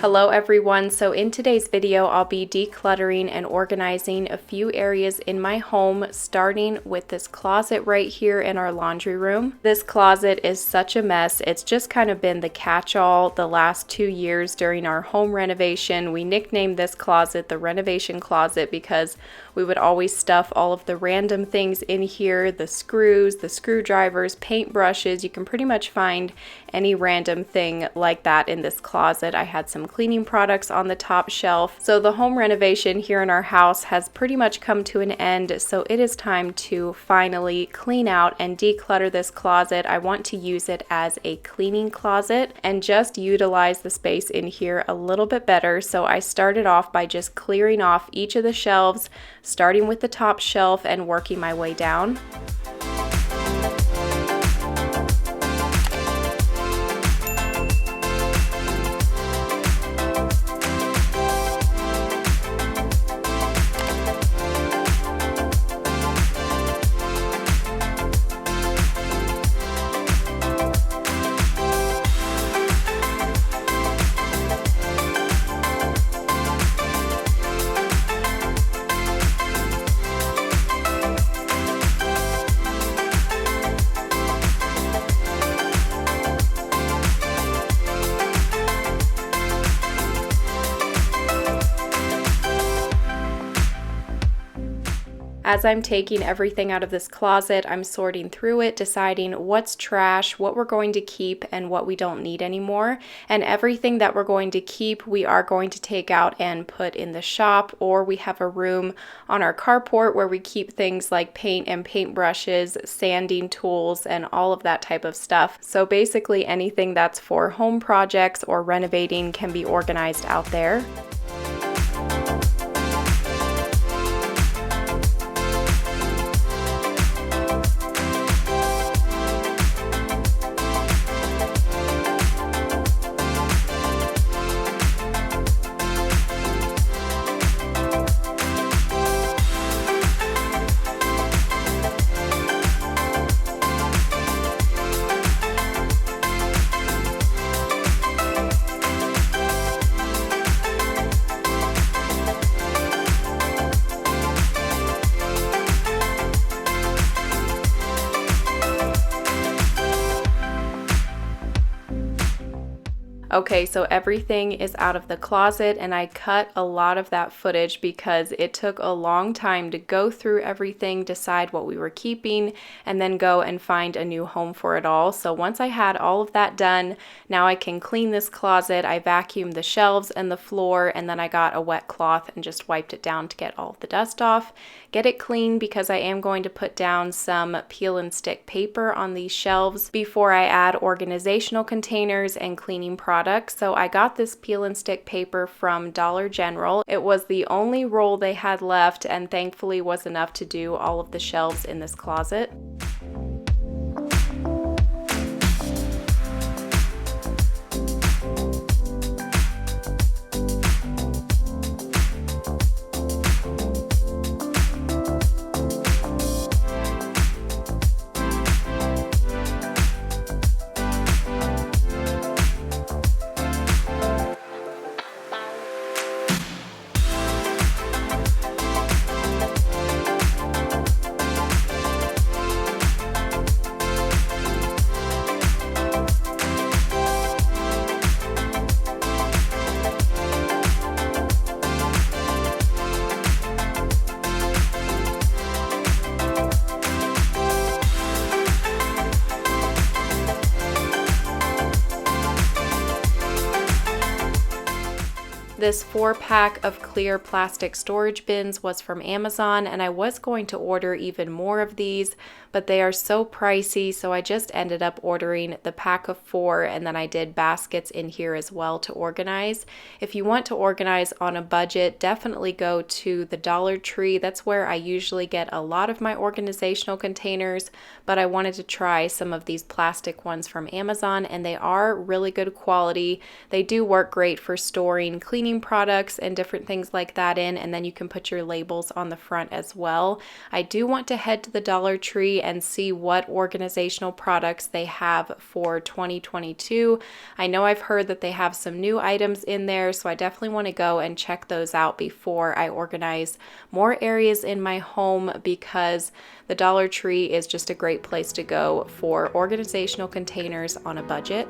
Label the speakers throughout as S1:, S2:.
S1: Hello everyone, so in today's video I'll be decluttering and organizing a few areas in my home, starting with this closet right here in our laundry room. This closet is such a mess. It's just kind of been the catch-all the last 2 years during our home renovation. We nicknamed this closet the renovation closet because we would always stuff all of the random things in here, the screws, the screwdrivers, paintbrushes. You can pretty much find any random thing like that in this closet. I had some cleaning products on the top shelf. So the home renovation here in our house has pretty much come to an end, so it is time to finally clean out and declutter this closet. I want to use it as a cleaning closet and just utilize the space in here a little bit better. So I started off by just clearing off each of the shelves, starting with the top shelf and working my way down. As I'm taking everything out of this closet, I'm sorting through it, deciding what's trash, what we're going to keep, and what we don't need anymore. And everything that we're going to keep, we are going to take out and put in the shop, or we have a room on our carport where we keep things like paint and paintbrushes, sanding tools, and all of that type of stuff. So basically anything that's for home projects or renovating can be organized out there. Okay, so everything is out of the closet and I cut a lot of that footage because it took a long time to go through everything, decide what we were keeping, and then go and find a new home for it all. So once I had all of that done, now I can clean this closet. I vacuumed the shelves and the floor, and then I got a wet cloth and just wiped it down to get all of the dust off. Get it clean because I am going to put down some peel and stick paper on these shelves before I add organizational containers and cleaning products. So I got this peel and stick paper from Dollar General. It was the only roll they had left and thankfully was enough to do all of the shelves in this closet. This 4-pack of clear plastic storage bins was from Amazon, and I was going to order even more of these, but they are so pricey, so I just ended up ordering the pack of 4, and then I did baskets in here as well to organize. If you want to organize on a budget, definitely go to the Dollar Tree. That's where I usually get a lot of my organizational containers, but I wanted to try some of these plastic ones from Amazon, and they are really good quality. They do work great for storing cleaning products and different things like that in, and then you can put your labels on the front as well. I do want to head to the Dollar Tree Tree and see what organizational products they have for 2022. I know I've heard that they have some new items in there, so I definitely want to go and check those out before I organize more areas in my home, because the Dollar Tree is just a great place to go for organizational containers on a budget.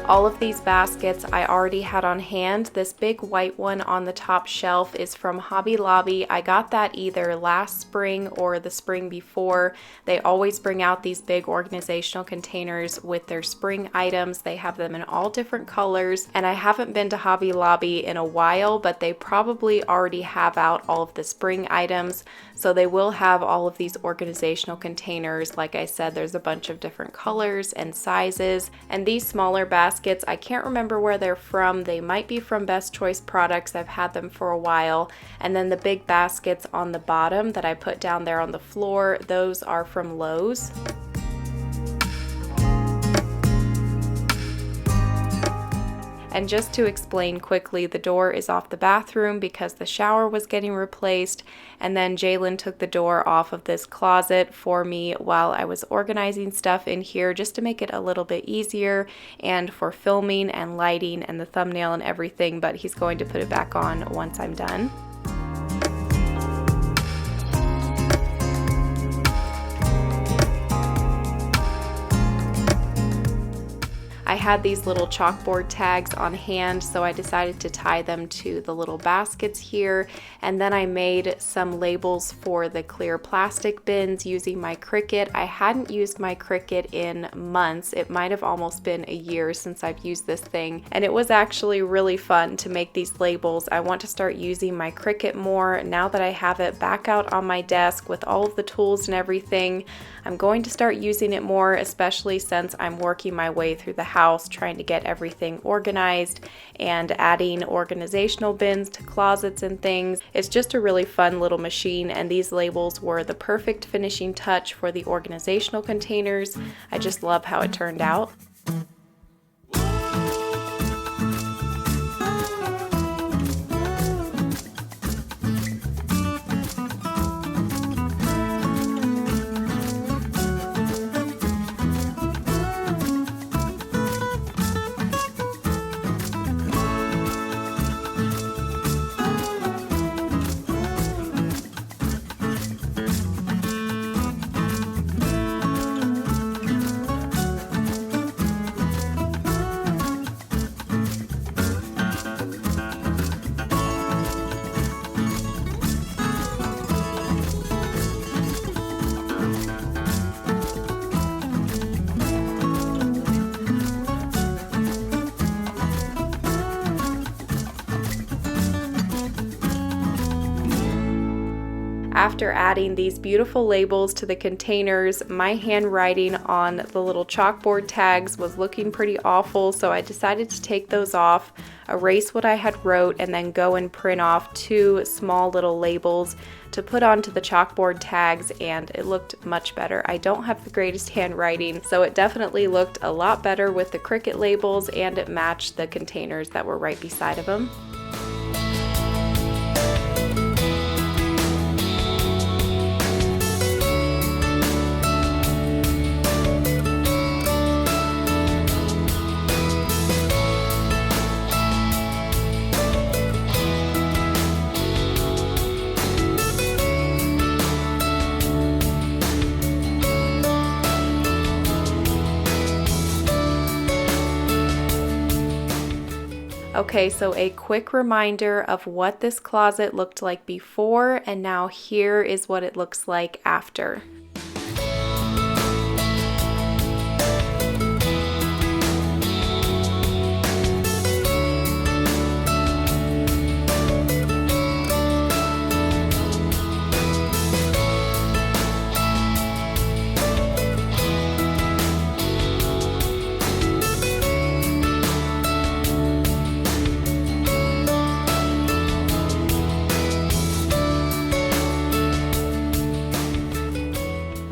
S1: All of these baskets I already had on hand. This big white one on the top shelf is from Hobby Lobby. I got that either last spring or the spring before. They always bring out these big organizational containers with their spring items. They have them in all different colors, and I haven't been to Hobby Lobby in a while, but they probably already have out all of the spring items. So they will have all of these organizational containers. Like I said, there's a bunch of different colors and sizes, and these smaller baskets, I can't remember where they're from. They might be from Best Choice Products. I've had them for a while. And then the big baskets on the bottom that I put down there on the floor, those are from Lowe's. And just to explain quickly, the door is off the bathroom because the shower was getting replaced, and then Jalen took the door off of this closet for me while I was organizing stuff in here, just to make it a little bit easier and for filming and lighting and the thumbnail and everything, but he's going to put it back on once I'm done. I had these little chalkboard tags on hand, so I decided to tie them to the little baskets here, and then I made some labels for the clear plastic bins using my Cricut. I hadn't used my Cricut in months. It might have almost been a year since I've used this thing, and it was actually really fun to make these labels. I want to start using my Cricut more now that I have it back out on my desk with all of the tools and everything. I'm going to start using it more, especially since I'm working my way through the house trying to get everything organized and adding organizational bins to closets and things. It's just a really fun little machine, and these labels were the perfect finishing touch for the organizational containers. I just love how it turned out. After adding these beautiful labels to the containers, my handwriting on the little chalkboard tags was looking pretty awful, so I decided to take those off, erase what I had wrote, and then go and print off 2 small little labels to put onto the chalkboard tags, and it looked much better. I don't have the greatest handwriting, so it definitely looked a lot better with the Cricut labels, and it matched the containers that were right beside of them. Okay, so a quick reminder of what this closet looked like before, and now here is what it looks like after.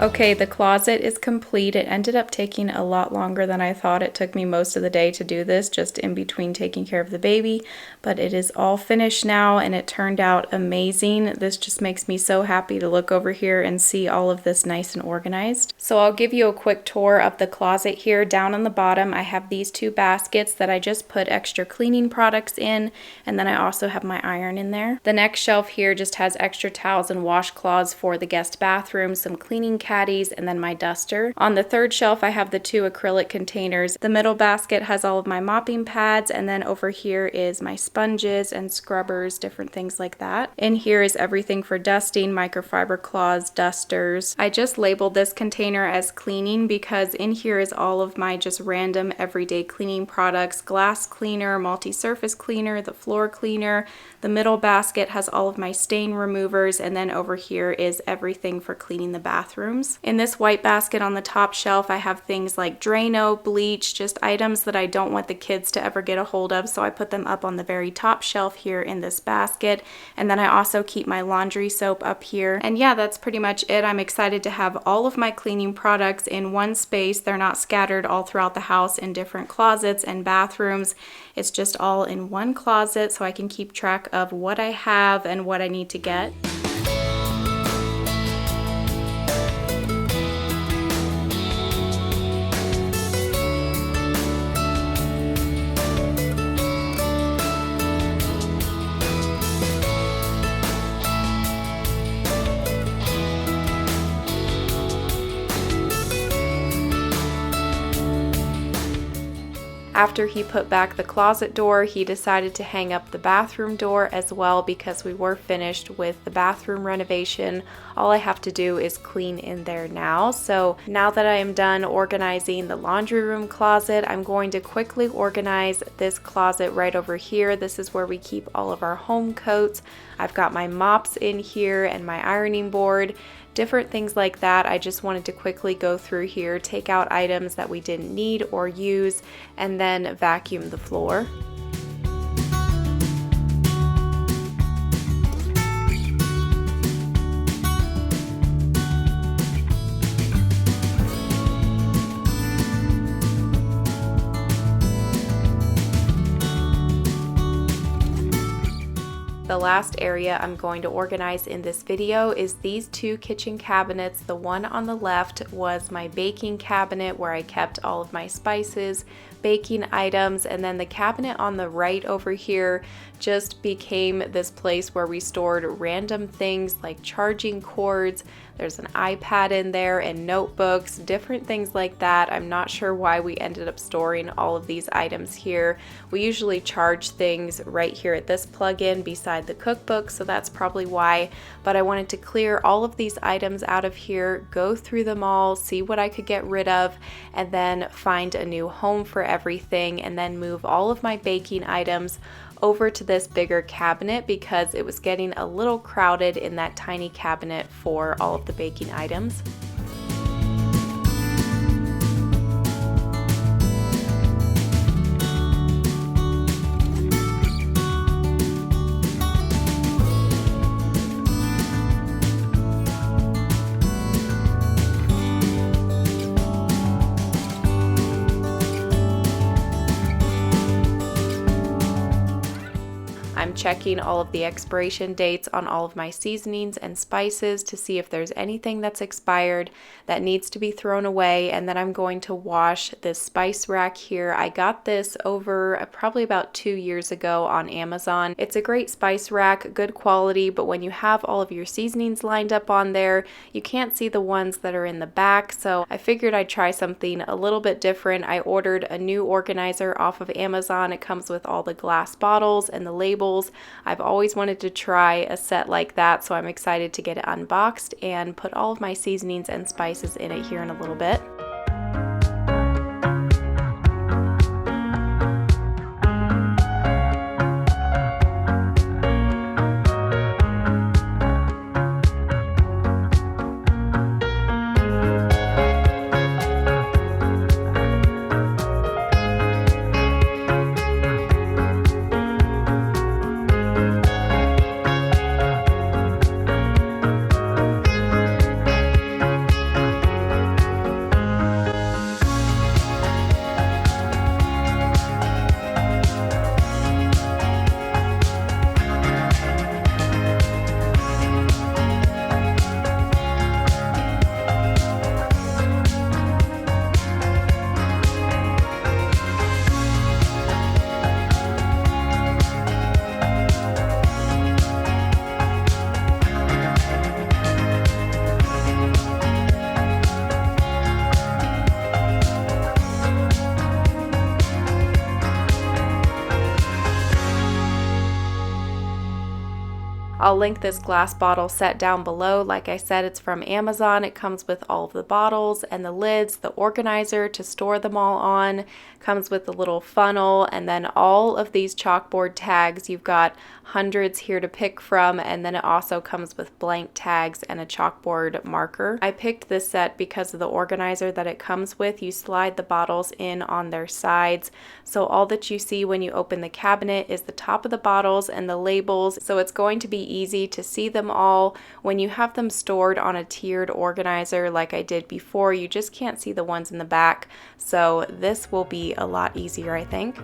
S1: Okay, the closet is complete. It ended up taking a lot longer than I thought. It took me most of the day to do this, just in between taking care of the baby, but it is all finished now and it turned out amazing. This just makes me so happy to look over here and see all of this nice and organized. So I'll give you a quick tour of the closet here. Down on the bottom, I have these 2 baskets that I just put extra cleaning products in, and then I also have my iron in there. The next shelf here just has extra towels and washcloths for the guest bathroom, some cleaning caddies, and then my duster. On the 3rd shelf, I have the 2 acrylic containers. The middle basket has all of my mopping pads, and then over here is my sponges and scrubbers, different things like that. In here is everything for dusting, microfiber cloths, dusters. I just labeled this container as cleaning because in here is all of my just random everyday cleaning products: glass cleaner, multi-surface cleaner, the floor cleaner. The middle basket has all of my stain removers, and then over here is everything for cleaning the bathrooms. In this white basket on the top shelf, I have things like Drano, bleach, just items that I don't want the kids to ever get a hold of, so I put them up on the very top shelf here in this basket. And then I also keep my laundry soap up here. And yeah, that's pretty much it. I'm excited to have all of my cleaning products in one space. They're not scattered all throughout the house in different closets and bathrooms. It's just all in one closet so I can keep track of what I have and what I need to get. After he put back the closet door, he decided to hang up the bathroom door as well because we were finished with the bathroom renovation. All I have to do is clean in there now. So now that I am done organizing the laundry room closet, I'm going to quickly organize this closet right over here. This is where we keep all of our home coats. I've got my mops in here and my ironing board, different things like that. I just wanted to quickly go through here, take out items that we didn't need or use, and then vacuum the floor. The last area I'm going to organize in this video is these 2 kitchen cabinets. The one on the left was my baking cabinet where I kept all of my spices, baking items, and then the cabinet on the right over here just became this place where we stored random things like charging cords. There's an iPad in there and notebooks, different things like that. I'm not sure why we ended up storing all of these items here. We usually charge things right here at this plug-in beside the cookbook, so that's probably why. But I wanted to clear all of these items out of here, go through them all, see what I could get rid of, and then find a new home for everything, and then move all of my baking items over to this bigger cabinet because it was getting a little crowded in that tiny cabinet for all of the baking items. I'm checking all of the expiration dates on all of my seasonings and spices to see if there's anything that's expired that needs to be thrown away, and then I'm going to wash this spice rack here. I got this over probably about 2 years ago on Amazon. It's a great spice rack, good quality, but when you have all of your seasonings lined up on there, you can't see the ones that are in the back, so I figured I'd try something a little bit different. I ordered a new organizer off of Amazon. It comes with all the glass bottles and the labels. I've always wanted to try a set like that, so I'm excited to get it unboxed and put all of my seasonings and spices in it here in a little bit. I'll link this glass bottle set down below. Like I said, it's from Amazon. It comes with all of the bottles and the lids, the organizer to store them all on, comes with a little funnel, and then all of these chalkboard tags. You've got hundreds here to pick from, and then it also comes with blank tags and a chalkboard marker. I picked this set because of the organizer that it comes with. You slide the bottles in on their sides, so all that you see when you open the cabinet is the top of the bottles and the labels, so it's going to be easy to see them all. When you have them stored on a tiered organizer like I did before, you just can't see the ones in the back, so this will be a lot easier, I think.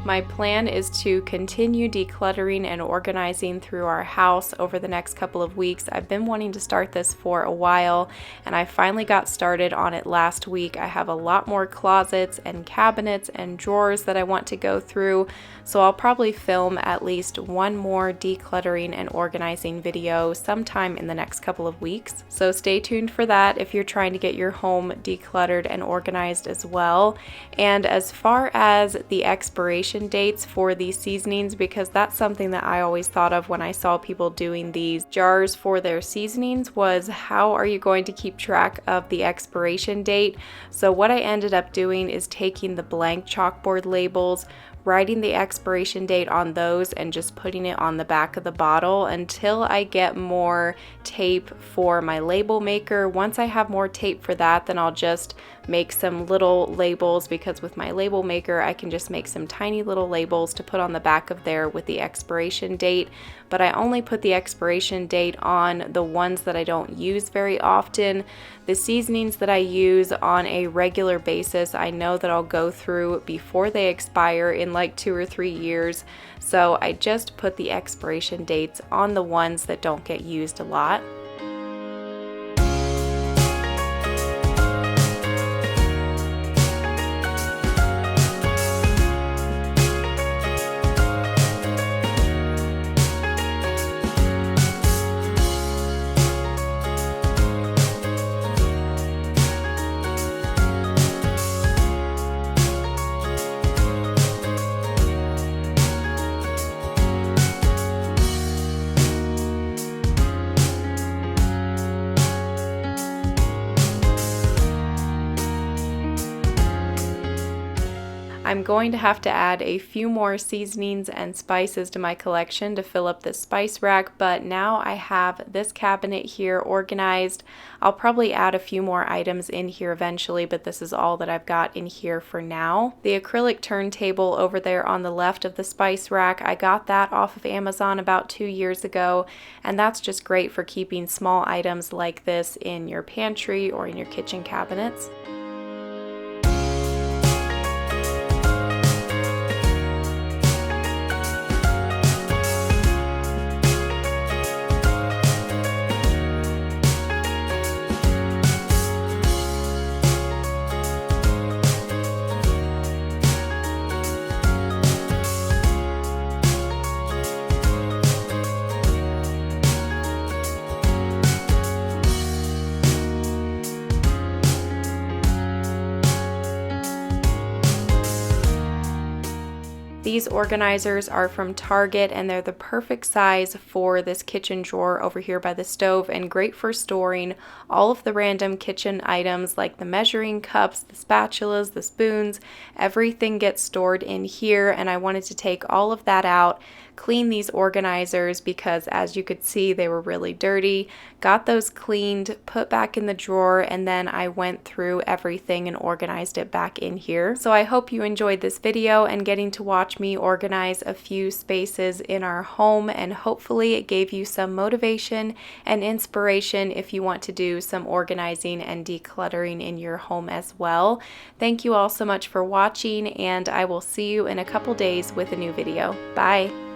S1: My plan is to continue decluttering and organizing through our house over the next couple of weeks. I've been wanting to start this for a while, and I finally got started on it last week. I have a lot more closets and cabinets and drawers that I want to go through, so I'll probably film at least one more decluttering and organizing video sometime in the next couple of weeks. So stay tuned for that if you're trying to get your home decluttered and organized as well. And as far as the expiration dates for these seasonings, because that's something that I always thought of when I saw people doing these jars for their seasonings, was how are you going to keep track of the expiration date? So what I ended up doing is taking the blank chalkboard labels, writing the expiration date on those, and just putting it on the back of the bottle until I get more tape for my label maker. Once I have more tape for that, then I'll just make some little labels, because with my label maker I can just make some tiny little labels to put on the back of there with the expiration date. But I only put the expiration date on the ones that I don't use very often. The seasonings that I use on a regular basis, I know that I'll go through before they expire in like 2 or 3 years. So I just put the expiration dates on the ones that don't get used a lot. I'm going to have to add a few more seasonings and spices to my collection to fill up this spice rack, but now I have this cabinet here organized. I'll probably add a few more items in here eventually, but this is all that I've got in here for now. The acrylic turntable over there on the left of the spice rack, I got that off of Amazon about 2 years ago, and that's just great for keeping small items like this in your pantry or in your kitchen cabinets. These organizers are from Target, and they're the perfect size for this kitchen drawer over here by the stove, and great for storing all of the random kitchen items like the measuring cups, the spatulas, the spoons. Everything gets stored in here, and I wanted to take all of that out, clean these organizers because, as you could see, they were really dirty. Got those cleaned, put back in the drawer, and then I went through everything and organized it back in here. So I hope you enjoyed this video and getting to watch me me organize a few spaces in our home, and hopefully it gave you some motivation and inspiration if you want to do some organizing and decluttering in your home as well. Thank you all so much for watching, and I will see you in a couple days with a new video. Bye!